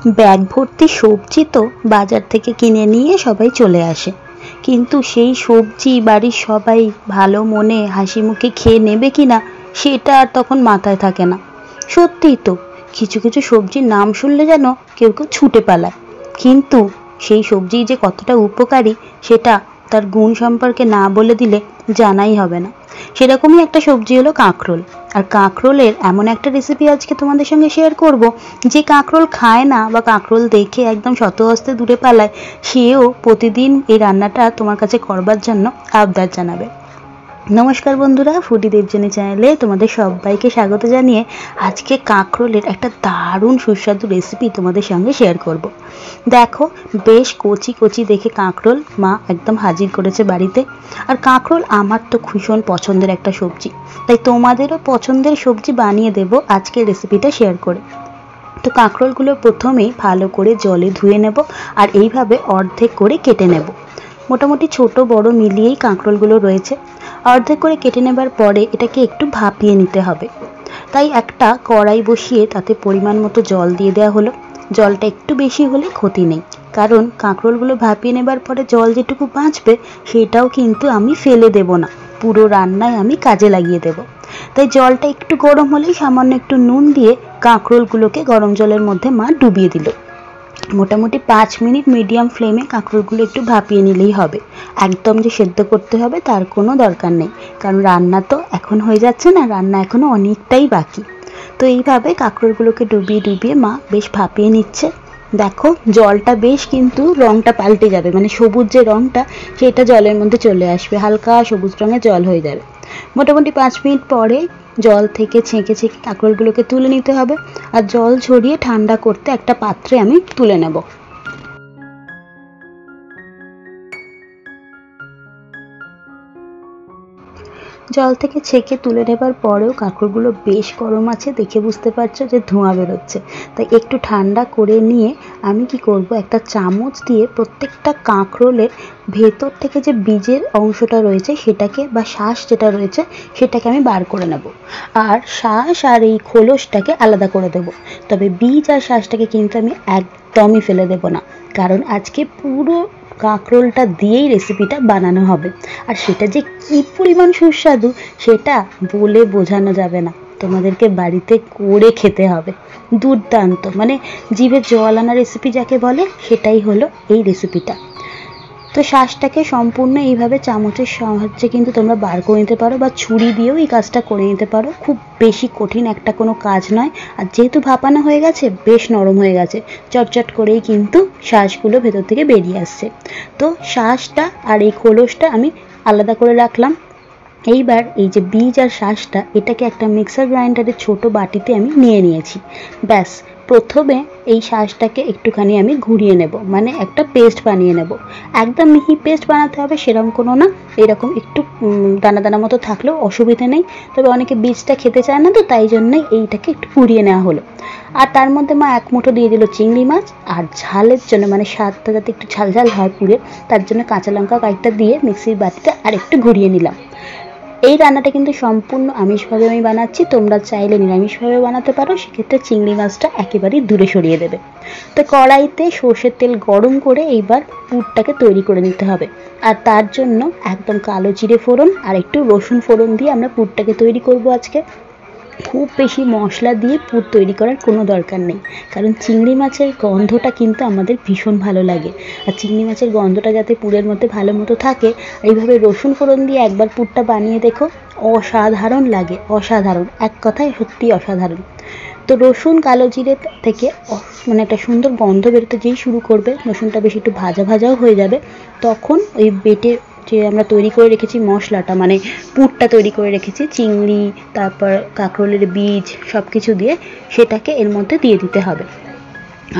Bag ভর্তি সবজি তো বাজার থেকে কিনে নিয়ে সবাই চলে আসে, কিন্তু সেই সবজি বাড়ির সবাই ভালো মনে হাসি মুখে খেয়ে নেবে কিনা সেটা আর তখন মাথায় থাকে না। সত্যিই তো, কিছু কিছু সবজির নাম শুনলে যেন কেউ কেউ ছুটে পালায়, কিন্তু সেই সবজি যে কতটা উপকারী সেটা তার গুণ সম্পর্কে না বলে দিলে জানাই হবে না। সেরকমই একটা সবজি হলো কাঁকরোল। আর কাঁকরোলের এমন একটা রেসিপি আজকে তোমাদের সঙ্গে শেয়ার করব, যে কাঁকরোল খায় না বা কাঁকরোল দেখে একদম শতহস্তে দূরে পালায়, সেও প্রতিদিন এই রান্নাটা তোমার কাছে করবার জন্য আবদার জানাবে। নমস্কার বন্ধুরা, ফুডি দেবযানী চ্যানেলে তোমাদের সবাইকে স্বাগত জানিয়ে আজকে কাঁকরোলের একটা দারুণ সুস্বাদু রেসিপি তোমাদের সঙ্গে শেয়ার করব। দেখো, বেশ কচি কচি দেখে কাঁকরোল মা একদম হাজির করেছে বাড়িতে। আর কাঁকরোল আমার তো ভীষণ পছন্দের একটা সবজি, তাই তোমাদেরও পছন্দের সবজি বানিয়ে দেব আজকে রেসিপিটা শেয়ার করে। তো কাঁকরোলগুলো প্রথমেই ভালো করে জলে ধুয়ে নেব আর এইভাবে অর্ধেক করে কেটে নেব। মোটামুটি ছোট বড় মিলিয়েই কাঁকরোলগুলো রয়েছে। অর্ধেক করে কেটে নেবার পরে এটাকে একটু ভাপিয়ে নিতে হবে, তাই একটা কড়াই বসিয়ে তাতে পরিমাণ মতো জল দিয়ে দেওয়া হলো। জলটা একটু বেশি হলে ক্ষতি নেই, কারণ কাঁকরোলগুলো ভাপিয়ে নেবার পরে জল যেটুকু বাঁচবে সেটাও কিন্তু আমি ফেলে দেব না, পুরো রান্নায় আমি কাজে লাগিয়ে দেব। তাই জলটা একটু গরম হলেই সামান্য একটু নুন দিয়ে কাঁকরোলগুলোকে গরম জলের মধ্যে মা ডুবিয়ে দিল। মোটামুটি 5 মিনিট মিডিয়াম ফ্লেমে কাঁকরোলগুলো একটু ভাপিয়ে নিলেই হবে। একদম যে সেদ্ধ করতে হবে তার কোনো দরকার নেই, কারণ রান্না তো এখন হয়ে যাচ্ছে না, রান্না এখনো অনেকটাই বাকি। তো এইভাবে কাঁকরোলগুলোকে ডুবিয়ে ডুবিয়ে মা বেশ ভাপিয়ে নিচ্ছে। দেখো, জলটা বেশ কিন্তু রঙটা পাল্টে যাবে, মানে সবুজ যে রঙটা সেটা জলের মধ্যে চলে আসবে, হালকা সবুজ রঙের জল হয়ে যাবে। মোটামুটি 5 মিনিট পরে জল থেকে ছেঁকে ছেঁকে কাঁকরোলগুলোকে তুলে নিতে হবে, আর জল ঝরিয়ে ঠান্ডা করতে একটা পাত্রে আমি তুলে নেব। জল থেকে ছেঁকে তুলে নেবার পরেও কাঁকরোলগুলো বেশ গরম আছে, দেখে বুঝতে পারছো যে ধোঁয়া বেরোচ্ছে। তাই একটু ঠান্ডা করে নিয়ে আমি কি করব, একটা চামচ দিয়ে প্রত্যেকটা কাঁকরোলের ভেতর থেকে যে বীজের অংশটা রয়েছে সেটাকে, বা শাঁস যেটা রয়েছে সেটাকে আমি বার করে নেব। আর শাঁস আর এই খোলসটাকে আলাদা করে দেব। তবে বীজ আর শাঁসটাকে কিন্তু আমি একদমই ফেলে দেব না, কারণ আজকে পুরো কাঁকরোলটা দিয়েই রেসিপিটা বানানো হবে। আর সেটা যে কী পরিমাণ সুস্বাদু সেটা বলে বোঝানো যাবে না, তোমাদেরকে বাড়িতে করে খেতে হবে। দুর্দান্ত, মানে জিভে জল আনা রেসিপি যাকে বলে সেটাই হলো এই রেসিপিটা। তো শাঁসটাকে সম্পূর্ণ এইভাবে চামচের সাহায্যে কিন্তু তোমরা বার করে নিতে পারো, বা ছুরি দিয়েও এই কাজটা করে নিতে পারো। খুব বেশি কঠিন একটা কোনো কাজ নয়। আর যেহেতু ভাপানো হয়ে গেছে, বেশ নরম হয়ে গেছে, চটচট করেই কিন্তু শাঁসগুলো ভেতর থেকে বেরিয়ে আসছে। তো শাঁসটা আর এই খোলসটা আমি আলাদা করে রাখলাম। এইবার এই যে বীজ আর শাঁসটা, এটাকে একটা মিক্সার গ্রাইন্ডারের ছোট বাটিতে আমি নিয়ে নিয়েছি। ব্যাস, প্রথমে এই শাঁসটাকে একটুখানি আমি ঘুরিয়ে নেব, মানে একটা পেস্ট বানিয়ে নেব। একদম মিহি পেস্ট বানাতে হবে সেরকম কোনো না, এরকম একটু দানা দানা মতো থাকলেও অসুবিধা নেই। তবে অনেকে বীজটা খেতে চায় না, তো তাই জন্যই এইটাকে একটু ঘুরিয়ে নেওয়া হলো। আর তার মধ্যে মা 1 মুঠো দিয়ে দিল চিংড়ি মাছ, আর ঝালের জন্য, মানে স্বাদটা যাতে একটু ঝাল ঝাল হয় পুরে, তার জন্য কাঁচা লঙ্কা কয়েকটা দিয়ে মিক্সির বাটিতে আর একটু ঘুরিয়ে নিলাম। এই রান্নাটা কিন্তু সম্পূর্ণ আমিষভাবে আমি বানাচ্ছি, তোমরা চাইলে নিরামিষভাবে বানাতে পারো, সেক্ষেত্রে চিংড়ি মাছটা একেবারেই দূরে সরিয়ে দেবে। তো কড়াইতে সর্ষের তেল গরম করে এইবার পুরটাকে তৈরি করে নিতে হবে। আর তার জন্য একদম কালো জিরে ফোড়ন আর একটু রসুন ফোড়ন দিয়ে আমরা পুরটাকে তৈরি করব আজকে। খুব বেশি মশলা দিয়ে পুর তৈরি করার কোনো দরকার নেই, কারণ চিংড়ি মাছের গন্ধটা কিন্তু আমাদের ভীষণ ভালো লাগে। আর চিংড়ি মাছের গন্ধটা যাতে পুরের মধ্যে ভালো মতো থাকে, এইভাবে রসুন ফোড়ন দিয়ে একবার পুরটা বানিয়ে দেখো, অসাধারণ লাগে, অসাধারণ, এক কথায় সত্যি অসাধারণ। তো রসুন কালো জিরে থেকে মানে একটা সুন্দর গন্ধ বেরোতে যেই শুরু করবে, রসুনটা বেশি একটু ভাজা ভাজাও হয়ে যাবে, তখন ওই বেটে যে আমরা তৈরি করে রেখেছি মশলাটা, মানে পুরটা তৈরি করে রেখেছি, চিংড়ি তারপর কাঁকরোলের বীজ সব কিছু দিয়ে, সেটাকে এর মধ্যে দিয়ে দিতে হবে।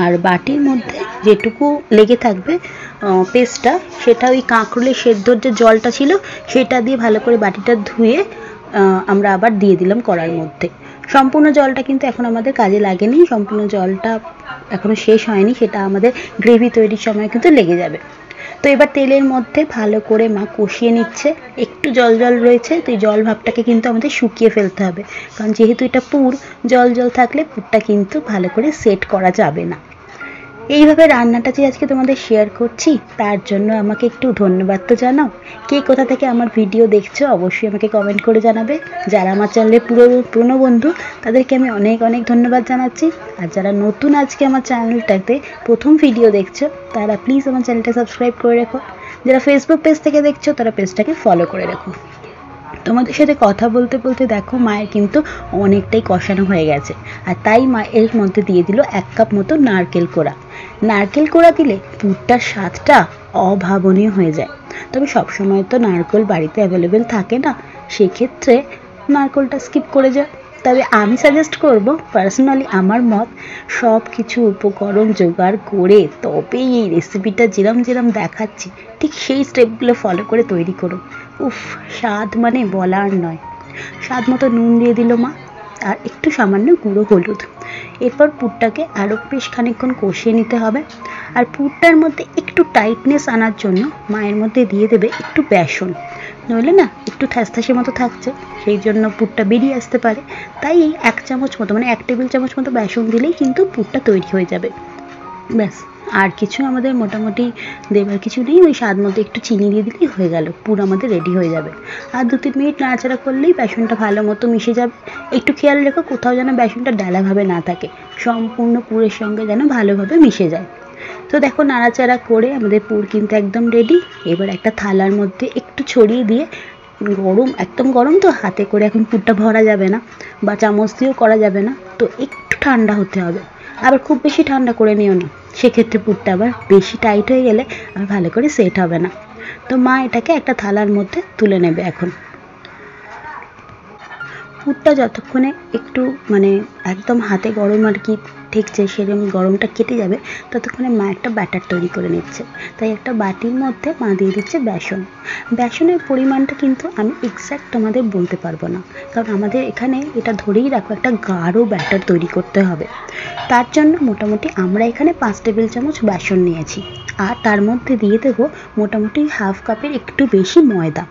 আর বাটির মধ্যে যেটুকু লেগে থাকবে পেস্টটা, সেটা ওই কাঁকরোলের সেদ্ধর যে জলটা ছিল সেটা দিয়ে ভালো করে বাটিটা ধুয়ে আমরা আবার দিয়ে দিলাম কড়ার মধ্যে। সম্পূর্ণ জলটা কিন্তু এখন আমাদের কাজে লাগেনি, সম্পূর্ণ জলটা এখনও শেষ হয়নি, সেটা আমাদের গ্রেভি তৈরির সময় কিন্তু লেগে যাবে। তো এবার তেলের মধ্যে ভালো করে মা কষিয়ে নিচ্ছে। একটু জল জল রয়েছে, তো এই জল ভাবটাকে কিন্তু আমাদের শুকিয়ে ফেলতে হবে, কারণ যেহেতু এটা পুর, জল জল থাকলে পুরটা কিন্তু ভালো করে সেট করা যাবে না। এইভাবে রান্নাটা যে আজকে তোমাদের শেয়ার করছি তার জন্য আমাকে একটু ধন্যবাদ তো জানাও। কে কোথা থেকে আমার ভিডিও দেখছো অবশ্যই আমাকে কমেন্ট করে জানাবে। যারা আমার চ্যানেলে পুরনো বন্ধু তাদেরকে আমি অনেক অনেক ধন্যবাদ জানাচ্ছি। আর যারা নতুন আজকে আমার চ্যানেলটাতে প্রথম ভিডিও দেখছো তারা প্লিজ আমার চ্যানেলটা সাবস্ক্রাইব করে রেখো। যারা ফেসবুক পেজ থেকে দেখছো তারা পেজটাকে ফলো করে রাখো। তোমাদের সাথে কথা বলতে বলতে দেখো মায়ের কিন্তু অনেকটাই কষানো হয়ে গেছে। আর তাই মা এর মধ্যে দিয়ে দিল 1 কাপ মতো নারকেল কোড়া। নারকেল কোড়া দিলে পুরটার স্বাদটা অভাবনীয় হয়ে যায়। তবে সবসময় তো নারকেল বাড়িতে অ্যাভেলেবেল থাকে না, সেক্ষেত্রে নারকেলটা স্কিপ করে যায়। তবে আমি সাজেস্ট করব, পার্সোনালি আমার মত, সব কিছু উপকরণ জোগাড় করে তবেই এই রেসিপিটা যেরম দেখাচ্ছি ঠিক সেই স্টেপগুলো ফলো করে তৈরি করো। উফ, স্বাদ মানে বলার নয়। স্বাদ মতো নুন দিয়ে দিল মা, আর একটু সামান্য গুঁড়ো হলুদ। এরপর পুরটাকে আরও বেশ খানিকক্ষণ কষিয়ে নিতে হবে। আর পুরটার মধ্যে একটু টাইটনেস আনার জন্য মায়ের মধ্যে দিয়ে দেবে একটু বেসন, নইলে না একটু থ্যাসথ্যাসের মতো থাকছে, সেই জন্য পুরটা বেরিয়ে আসতে পারে। তাই এই 1 চামচ মতো, মানে 1 টেবিল চামচ মতো বেসন দিলেই কিন্তু পুরটা তৈরি হয়ে যাবে। ব্যাস, আর কিছু আমাদের মোটামুটি দেবার কিছু নেই। ওই স্বাদ মতো একটু চিনি দিয়ে দিলেই হয়ে গেল, পুর আমাদের রেডি হয়ে যাবে। আর 2-3 মিনিট নাড়াচাড়া করলেই বেসনটা ভালো মতো মিশে যাবে। একটু খেয়াল রেখো কোথাও যেন বেসনটা ডালাভাবে না থাকে, সম্পূর্ণ পুরের সঙ্গে যেন ভালোভাবে মিশে যায়। তো দেখো নাড়াচাড়া করে আমাদের পুর কিন্তু একদম রেডি। এবার একটা থালার মধ্যে একটু ছড়িয়ে দিয়ে, একদম গরম তো, হাতে করে এখন পুরটা ভরা যাবে না বা চামচ দিয়েও করা যাবে না, তো একটু ঠান্ডা হতে হবে। আবার খুব বেশি ঠান্ডা করে নিও না, সেক্ষেত্রে পুরটা আবার বেশি টাইট হয়ে গেলে আর ভালো করে সেট হবে না। তো মা এটাকে একটা থালার মধ্যে তুলে নেবে। এখন পুরটা যতক্ষণে একটু মানে একদম হাতে গরম আর কি ঠেকছে, সেরকম গরমটা কেটে যাবে, ততক্ষণে মা একটা ব্যাটার তৈরি করে নিচ্ছে। তাই একটা বাটির মধ্যে মা দিয়ে দিচ্ছে বেসন। বেসনের পরিমাণটা কিন্তু আমি এক্স্যাক্ট তোমাদের বলতে পারবো না, কারণ আমাদের এখানে এটা ধরেই রাখো একটা গাঢ় ব্যাটার তৈরি করতে হবে। তার জন্য মোটামুটি আমরা এখানে 5 টেবিল চামচ বেসন নিয়েছি। আর তার মধ্যে দিয়ে দেবো মোটামুটি 1/2 কাপের একটু বেশি ময়দা।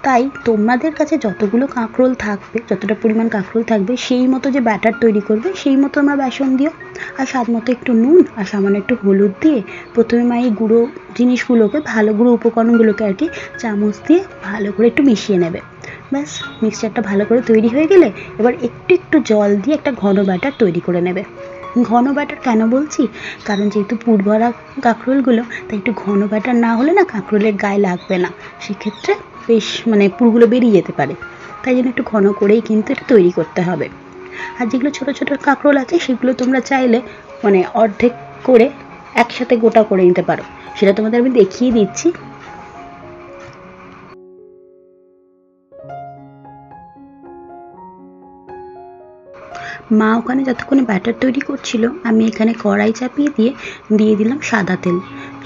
তাই তোমাদের কাছে যতগুলো কাঁকরোল থাকবে, যতটা পরিমাণ কাঁকরোল থাকবে, সেই মতো যে ব্যাটার তৈরি করবে সেই মতো আমরা বেসন দিও। আর স্বাদ মতো একটু নুন আর সামান্য একটু হলুদ দিয়ে প্রথমে মা এই গুঁড়ো জিনিসগুলোকে, গুঁড়ো উপকরণগুলোকে আর কি চামচ দিয়ে ভালো করে একটু মিশিয়ে নেবে। ব্যাস, মিক্সচারটা ভালো করে তৈরি হয়ে গেলে এবার একটু জল দিয়ে একটা ঘন ব্যাটার তৈরি করে নেবে। ঘন ব্যাটার কেন বলছি, কারণ যেহেতু পুর ভরা কাঁকরোলগুলো, তাই একটু ঘন ব্যাটার না হলে না কাঁকরোলের গায়ে লাগবে না, সেক্ষেত্রে বেশ মানে পুরগুলো বেরিয়ে যেতে পারে। তাই জন্য একটু ঘন করেই কিন্তু এটা তৈরি করতে হবে। আর যেগুলো ছোটো ছোটো কাঁকরোল আছে সেগুলো তোমরা চাইলে মানে অর্ধেক করে একসাথে গোটা করে নিতে পারো, সেটা তোমাদের আমি দেখিয়ে দিচ্ছি। মা ওখানে যতক্ষণে ব্যাটার তৈরি করছিল, আমি এখানে কড়াই চাপিয়ে দিয়ে দিলাম সাদা তেল।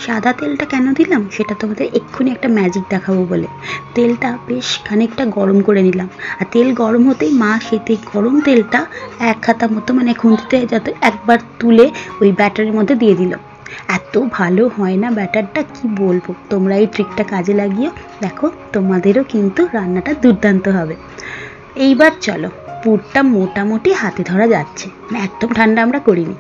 সাদা তেলটা কেন দিলাম সেটা তোমাদের এক্ষুনি একটা ম্যাজিক দেখাবো বলে। তেলটা বেশ খানিকটা গরম করে নিলাম। আর তেল গরম হতেই মা সেতে গরম তেলটা 1 হাতা মতো, মানে খুন্তিতে যাতে একবার তুলে ওই ব্যাটারের মধ্যে দিয়ে দিল। এত ভালো হয় না ব্যাটারটা, কি বলবো। তোমরা এই ট্রিকটা কাজে লাগিয়ে দেখো, তোমাদেরও কিন্তু রান্নাটা দুর্দান্ত হবে। এইবার চলো, পুরটা মোটামুটি হাতে ধরা যাচ্ছে, মানে একদম ঠান্ডা আমরা করিনি।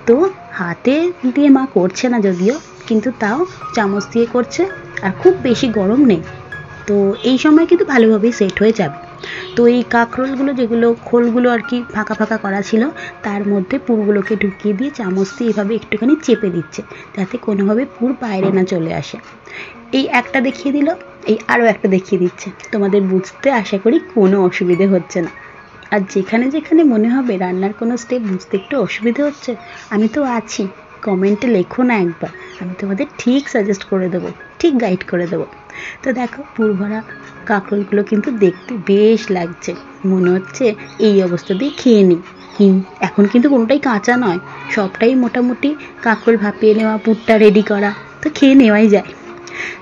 তো হাতে দিয়ে মা করছে না যদিও, কিন্তু তাও চামচ দিয়ে করছে। আর খুব বেশি গরম নেই, তো এই সময় কিন্তু ভালোভাবেই সেট হয়ে যাবে। তো এই কাঁকরোলগুলো, যেগুলো খোলগুলো আর কি ফাঁকা ফাঁকা করা ছিল, তার মধ্যে পুরগুলোকে ঢুকিয়ে দিয়ে চামচ দিয়ে এভাবে একটুখানি চেপে দিচ্ছে, যাতে কোনোভাবে পুর বাইরে না চলে আসে। এই একটা দেখিয়ে দিল, এই আরও একটা দেখিয়ে দিচ্ছে। তোমাদের বুঝতে আশা করি কোনো অসুবিধে হচ্ছে না। আর যেখানে যেখানে মনে হবে রান্নার কোনো স্টেপ বুঝতে একটু অসুবিধে হচ্ছে, আমি তো আছি, কমেন্টে লেখো না একবার, আমি তোমাদের ঠিক সাজেস্ট করে দেবো, ঠিক গাইড করে দেবো। তো দেখো, পুর ভরা কাঁকরোলগুলো কিন্তু দেখতে বেশ লাগছে, মনে হচ্ছে এই অবস্থা দিয়ে খেয়ে নিই। এখন কিন্তু কোনোটাই কাঁচা নয়, সবটাই মোটামুটি কাঁকরোল ভাপিয়ে নেওয়া, পুরটা রেডি করা, তো খেয়ে নেওয়াই যায়।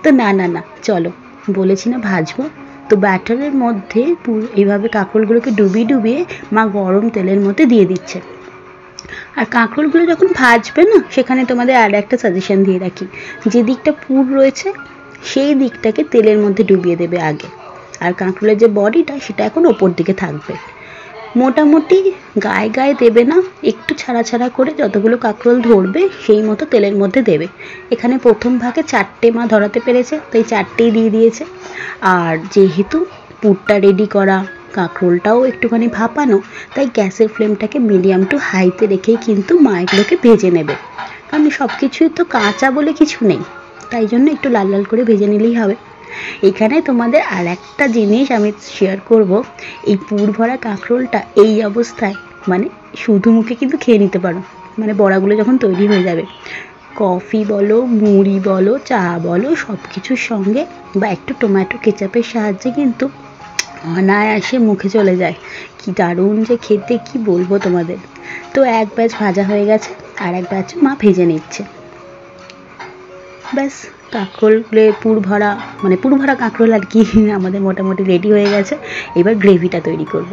তো না, চলো, বলেছি না ভাজবো। তো ব্যাটারের মধ্যে এইভাবে কাঁকরোলগুলোকে ডুবিয়ে মা গরম তেলের মধ্যে দিয়ে দিচ্ছে। আর কাঁকরোলগুলো যখন ভাজবে না, সেখানে তোমাদের আর একটা সাজেশন দিয়ে রাখি, যে দিকটা পুর রয়েছে সেই দিকটাকে তেলের মধ্যে ডুবিয়ে দেবে আগে, আর কাঁকরোলের যে বডিটা সেটা এখন ওপর দিকে থাকবে। মোটামুটি গায়ে গায়ে দেবে না, একটু ছাড়া ছাড়া করে যতগুলো কাঁকরোল ধরবে সেই মতো তেলের মধ্যে দেবে। এখানে প্রথম ভাগে 4টে মা ধরাতে পেরেছে, তাই 4টেই দিয়ে দিয়েছে। আর যেহেতু পুরটা রেডি করা, কাঁকরোলটাও একটুখানি ভাপানো, তাই গ্যাসের ফ্লেমটাকে মিডিয়াম টু হাইতে রেখেই কিন্তু মা এগুলোকে ভেজে নেবে, কারণ সব কিছুই তো কাঁচা বলে কিছু নেই, তাই জন্য একটু লাল লাল করে ভেজে নিলেই হবে। এখানে তোমাদের আর একটা জিনিস আমি শেয়ার করব, এই পুর ভরা কাঁকরোলটা এই অবস্থায় মানে শুধু মুখে কিন্তু খেয়ে নিতে পারো, মানে বড়াগুলো যখন তৈরি হয়ে যাবে, কফি বলো, মুড়ি বলো, চা বলো, সব কিছুর সঙ্গে বা একটু টমেটো কেচাপের সাহায্যে কিন্তু অনায়াসে মুখে চলে যায়। কি দারুণ যে খেতে, কি বলবো তোমাদের। তো এক ব্যাচ ভাজা হয়ে গেছে, আর এক ব্যাচ মা ভেজে নিচ্ছে। ব্যাস কাঁকরোলে পুর ভরা মানে পুর ভরা কাঁকরোল আর কি আমাদের মোটামুটি রেডি হয়ে গেছে। এবার গ্রেভিটা তৈরি করব।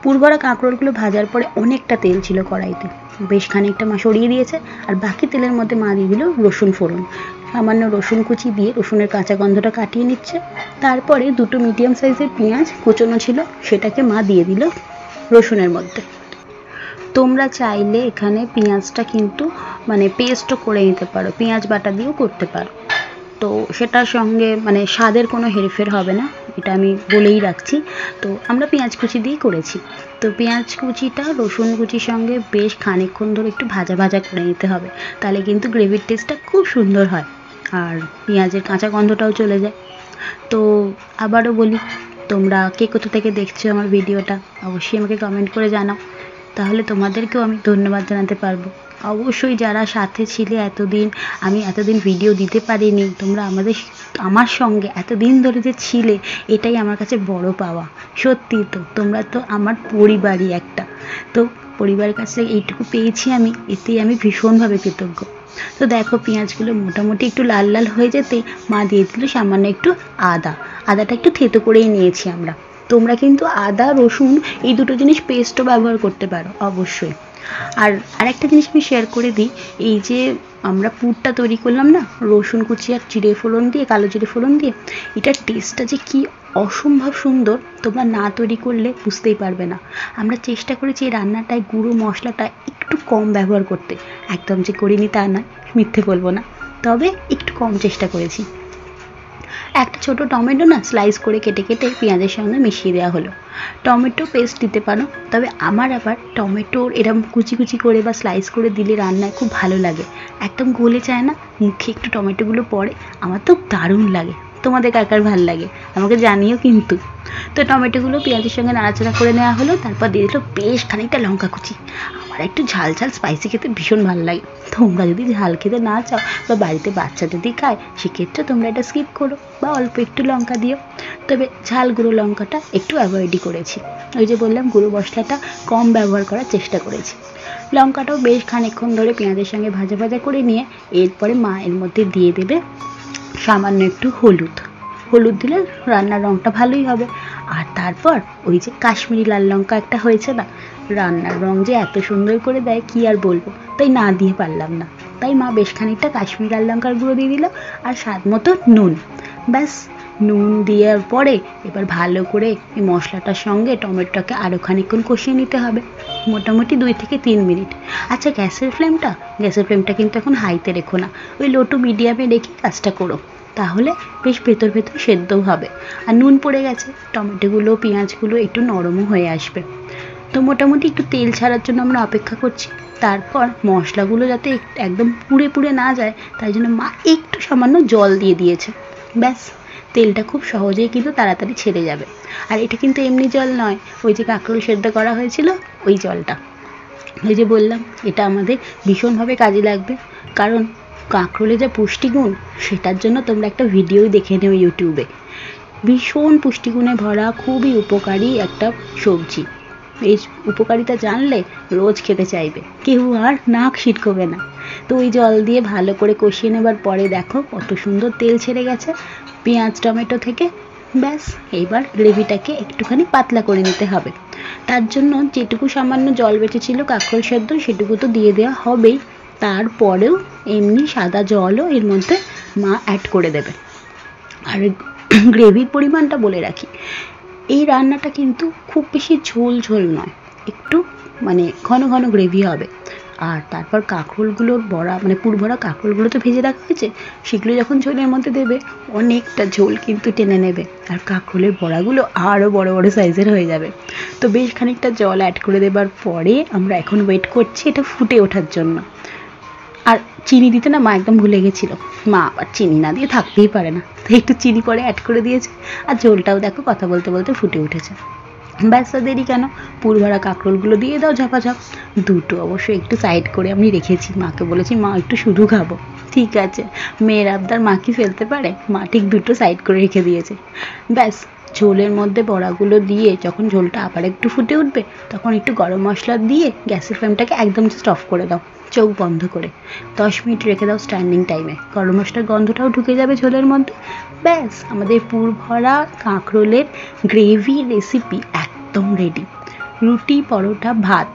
পুর ভরা কাঁকরোলগুলো ভাজার পরে অনেকটা তেল ছিল কড়াইতে, বেশ খানিকটা মা সরিয়ে দিয়েছে, আর বাকি তেলের মধ্যে মা দিয়ে দিল রসুন ফোড়ন। সামান্য রসুন কুচি দিয়ে রসুনের কাঁচা গন্ধটা কাটিয়ে নিচ্ছে। তারপরে 2টো মিডিয়াম সাইজের পেঁয়াজ কুচোনো ছিল, সেটাকে মা দিয়ে দিল রসুনের মধ্যে। তোমরা চাইলে এখানে পেঁয়াজটা কিন্তু মানে পেস্টও করে নিতে পারো, পেঁয়াজ বাটা দিয়েও করতে পারো। তো সেটার সঙ্গে মানে স্বাদের কোনো হেরফের হবে না, এটা আমি বলেই রাখছি। তো আমরা পেঁয়াজ কুচি দিয়েই করেছি। তো পেঁয়াজ কুচিটা রসুন কুচির সঙ্গে বেশ খানিকক্ষণ ধরে একটু ভাজা ভাজা করে নিতে হবে, তাহলে কিন্তু গ্রেভির টেস্টটা খুব সুন্দর হয়, আর পেঁয়াজের কাঁচা গন্ধটাও চলে যায়। তো আবারও বলি, তোমরা কে কোথা থেকে দেখছো আমার ভিডিওটা অবশ্যই আমাকে কমেন্ট করে জানাও, তাহলে তোমাদেরকেও আমি ধন্যবাদ জানাতে পারবো। অবশ্যই যারা সাথে ছিলে এতদিন, আমি এতদিন ভিডিও দিতে পারিনি, তোমরা আমার সঙ্গে এতদিন ধরে যে ছিলে, এটাই আমার কাছে বড় পাওয়া। সত্যি তো, তোমরা তো আমার পরিবারই একটা। তো পরিবারের কাছে এইটুকু পেয়েছি আমি, এতেই আমি ভীষণভাবে কৃতজ্ঞ। তো দেখো পেঁয়াজগুলো মোটামুটি একটু লাল লাল হয়ে যেতেই মা দিয়ে দিল সামান্য একটু আদাটা একটু থেতো করেই নিয়েছি আমরা। তোমরা কিন্তু আদা রসুন এই দুটো জিনিস পেস্টও ব্যবহার করতে পারো অবশ্যই। আর আরেকটা জিনিস আমি শেয়ার করে দিই, এই যে আমরা পুরটা তৈরি করলাম না রসুন কুচি আর জিরে ফোড়ন দিয়ে, কালো জিরে ফোড়ন দিয়ে, এটার টেস্টটা যে কি অসম্ভব সুন্দর, তোমরা না তৈরি করলে বুঝতেই পারবে না। আমরা চেষ্টা করেছি এই রান্নাটায় গুঁড়ো মশলাটা একটু কম ব্যবহার করতে, একদম যে করিনি তা না, মিথ্যে বলবো না, তবে একটু কম চেষ্টা করেছি। একটা ছোট টমেটো না স্লাইস করে কেটে কেটে পেঁয়াজের সঙ্গে মিশিয়ে দেওয়া হলো। টমেটো পেস্ট দিতে পারো, তবে আমার আবার টমেটোর এরকম কুচি কুচি করে বা স্লাইস করে দিলে রান্নায় খুব ভালো লাগে, একদম গলে যায় না, মুখে একটু টমেটোগুলো পড়ে, আমার তো দারুণ লাগে। তোমাদের কার কার ভালো লাগে আমাকে জানিও কিন্তু। তো টমেটোগুলো পেঁয়াজের সঙ্গে নাড়াচাড়া করে নেওয়া হলো, তারপর দিয়ে দিল বেশ খানিকটা লঙ্কা কুচি। আমার একটু ঝাল ঝাল স্পাইসি খেতে ভীষণ ভালো লাগে। তোমরা যদি ঝাল খেতে না চাও বা বাড়িতে বাচ্চা যদি খায়, সেক্ষেত্রে তোমরা এটা স্কিপ করো বা অল্প একটু লঙ্কা দিও, তবে ঝাল গুঁড়ো লঙ্কাটা একটু অ্যাভয়েডই করেছি। ওই যে বললাম গুঁড়ো মশলাটা কম ব্যবহার করার চেষ্টা করেছি। লঙ্কাটাও বেশ খানিকক্ষণ ধরে পেঁয়াজের সঙ্গে ভাজা ভাজা করে নিয়ে এরপরে মা এর মধ্যে দিয়ে দেবে সামান্য একটু হলুদ দিলে রান্নার রঙটা ভালোই হবে। আর তারপর ওই যে কাশ্মীরি লাল লঙ্কা একটা হয়েছে না, রান্নার রঙ যে এত সুন্দর করে দেয় কি আর বলবো, তাই না দিয়ে পারলাম না, তাই মা বেশ খানিকটা কাশ্মীরি লাল লঙ্কার গুঁড়ো দিয়ে দিল, আর স্বাদ মতো নুন। ব্যাস, নুন দেওয়ার পরে এবার ভালো করে এই মশলাটার সঙ্গে টমেটোটাকে আরও খানিকক্ষণ কষিয়ে নিতে হবে, মোটামুটি 2 থেকে 3 মিনিট। আচ্ছা গ্যাসের ফ্লেমটা কিন্তু এখন হাইতে রেখো না, ওই লো টু মিডিয়ামে রেখে কাজটা করো, তাহলে বেশ ভেতর সেদ্ধও হবে। আর নুন পড়ে গেছে, টমেটোগুলো পেঁয়াজগুলো একটু নরমও হয়ে আসবে। তো মোটামুটি একটু তেল ছাড়ার জন্য আমরা অপেক্ষা করছি। তারপর মশলাগুলো যাতে একদম পুড়ে না যায়, তাই জন্য মা একটু সামান্য জল দিয়ে দিয়েছে। ব্যাস, তেলটা খুব সহজেই কিন্তু তাড়াতাড়ি ছেড়ে যাবে। আর এটা কিন্তু এমনি জল নয়, ওই যে কাঁকরোল সেদ্ধ করা হয়েছিল ওই জলটা। ওই যে বললাম এটা আমাদের ভীষণভাবে কাজে লাগবে, কারণ কাঁকরোলে যা পুষ্টিগুণ, সেটার জন্য তোমরা একটা ভিডিওই দেখে নেও ইউটিউবে। ভীষণ পুষ্টিগুণে ভরা, খুবই উপকারী একটা সবজি। এই উপকারিতা জানলে রোজ খেতে চাইবে, কেউ আর নাক সিটকোবে না। তো ওই জল দিয়ে ভালো করে কষিয়ে নেবার পরে দেখো কত সুন্দর তেল ছেড়ে গেছে পেঁয়াজ টমেটো থেকে। ব্যাস, এইবার গ্রেভিটাকে একটুখানি পাতলা করে নিতে হবে। তার জন্য যেটুকু সামান্য জল বেঁচেছিল কাঁকরোল সেদ্ধ, সেটুকু তো দিয়ে দেওয়া হবেই, তারপরেও এমনি সাদা জলও এর মধ্যে মা অ্যাড করে দেবে। আর গ্রেভির পরিমাণটা বলে রাখি, এই রান্নাটা কিন্তু খুব বেশি ঝোল ঝোল নয়, একটু মানে ঘন ঘন গ্রেভি হবে। আর তারপর কাঁকরোলগুলোর বড়া মানে পুরভরা কাঁকরোলগুলো তো ভেজে রাখা হয়েছে, সেগুলো যখন ঝোলের মধ্যে দেবে অনেকটা ঝোল কিন্তু টেনে নেবে, আর কাঁকরোলের বড়াগুলো আরও বড় বড় সাইজের হয়ে যাবে। তো বেশ খানিকটা জল অ্যাড করে দেবার পরে আমরা এখন ওয়েট করছি এটা ফুটে ওঠার জন্য। আর চিনি দিতে না মা একদম ভুলে গেছিলো, মা আবার চিনি না দিয়ে থাকতেই পারে না, তাই একটু চিনি পরে অ্যাড করে দিয়েছে। আর ঝোলটাও দেখো কথা বলতে বলতে ফুটে উঠেছে। ব্যাস আর দেরি কেন, পুরভরা কাঁকরোলগুলো দিয়ে দাও ঝাপাঝাপ। দুটো অবশ্যই একটু সাইড করে আমি রেখেছি, মাকে বলেছি মা একটু শুধু খাবো। ঠিক আছে, মেয়ের আবদার মা কি ফেলতে পারে, মা ঠিক দুটো সাইড করে রেখে দিয়েছে। ব্যাস ঝোলের মধ্যে বড়াগুলো দিয়ে যখন ঝোলটা আবার একটু ফুটে উঠবে তখন একটু গরম মশলা দিয়ে গ্যাসের ফ্লেমটাকে একদম জাস্ট অফ করে দাও, চোখ বন্ধ করে 10 মিনিট রেখে দাও স্ট্যান্ডিং টাইমে, গরম মশলার গন্ধটাও ঢুকে যাবে ঝোলের মধ্যে। ব্যাস আমাদের পুরভরা কাঁকরোলের গ্রেভি রেসিপি একদম রেডি। রুটি, পরোটা, ভাত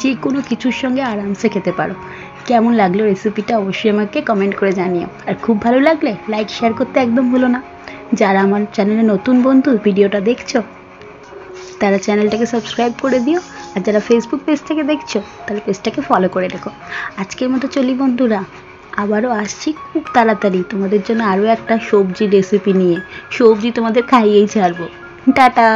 যে কোনো কিছুর সঙ্গে আরামসে খেতে পারো। কেমন লাগলো রেসিপিটা অবশ্যই আমাকে কমেন্ট করে জানিও, আর খুব ভালো লাগলে লাইক শেয়ার করতে একদম ভুলো না। যারা আমার চ্যানেলে নতুন বন্ধু ভিডিওটা দেখছো তারা চ্যানেলটাকে সাবস্ক্রাইব করে দিও, আর যারা ফেসবুক পেজ থেকে দেখছো তাহলে পেজটাকে ফলো করে রেখো। আজকের মতো চলি বন্ধুরা, আবারও আসছি খুব তাড়াতাড়ি তোমাদের জন্য আরও একটা সবজি রেসিপি নিয়ে। সবজি তোমাদের খাইয়েই ছাড়বো। টাটা।